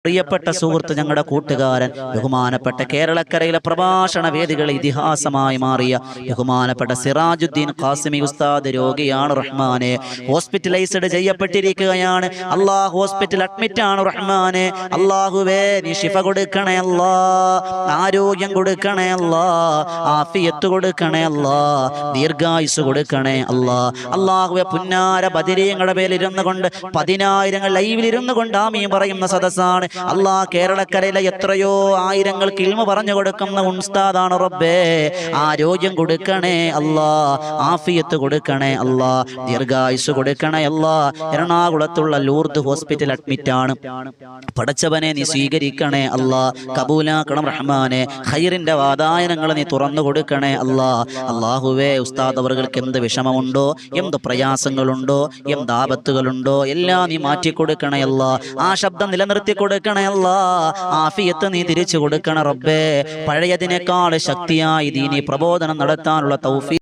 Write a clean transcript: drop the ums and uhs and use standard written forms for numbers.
പ്രിയപ്പെട്ട സുഹൃത്ത്, ഞങ്ങളുടെ കൂട്ടുകാരൻ, ബഹുമാനപ്പെട്ട കേരളക്കരയിലെ പ്രഭാഷണ വേദികളെ ഇതിഹാസമായി മാറിയ ബഹുമാനപ്പെട്ട സിറാജുദ്ദീൻ ഖാസിമി ഉസ്താദ് രോഗിയാണ് റഹ്മാനെ. ഹോസ്പിറ്റലൈസ്ഡ് ചെയ്യപ്പെട്ടിരിക്കുകയാണ്. അള്ളാഹ് ഹോസ്പിറ്റൽ അഡ്മിറ്റ് ആണ് റഹ്മാനെ. അള്ളാഹുവേ നീ ശിഫ കൊടുക്കണേ അല്ലാ, ആരോഗ്യം കൊടുക്കണേ അല്ലാ, ആഫിയത്ത് കൊടുക്കണേ അല്ലാ, ദീർഘായുസ് കൊടുക്കണേ അല്ലാ. അള്ളാഹുവെ പുന്നാര ബദരീങ്ങളുടെ പേരിരുന്നു കൊണ്ട് 10,000 ലൈവിലിരുന്നു കൊണ്ട് ആമീൻ പറയുന്ന സദസ്സാണ്. അള്ളാഹ് കേരളക്കരയിലെ എത്രയോ ആയിരങ്ങൾക്ക് ഇൽമ പറഞ്ഞു കൊടുക്കുന്ന ഉസ്താദാണ് റബ്ബേ. ആരോഗ്യം കൊടുക്കണേ അല്ലാ, ആഫിയത്ത് കൊടുക്കണേ അല്ലാ, ദീർഘായുസ് കൊടുക്കണേ അല്ലാ. എറണാകുളത്തുള്ള ലൂർദ് ഹോസ്പിറ്റൽ അഡ്മിറ്റ് ആണ്. പടച്ചവനെ നീ സ്വീകരിക്കണേ അല്ലാ, കബൂലാക്കണം റഹ്മാനെ. ഖൈറിന്റെ വാതായനങ്ങൾ നീ തുറന്നു കൊടുക്കണേ അല്ലാ. അള്ളാഹുവേ ഉസ്താദ് അവർക്ക് എന്ത് വിഷമമുണ്ടോ, എന്ത് പ്രയാസങ്ങളുണ്ടോ, എന്ത് ആപത്തുകളുണ്ടോ എല്ലാം നീ മാറ്റിക്കൊടുക്കണേ അല്ലാ. ആ ശബ്ദം നിലനിർത്തി കൊടുക്കണേ അല്ലാ. ആഫിയത്ത് നീ തിരിച്ചു കൊടുക്കണേ റബ്ബേ. പഴയതിനേക്കാൾ ശക്തിയായി ദീനി പ്രബോധനം നടത്താനുള്ള തൗഫീഖ്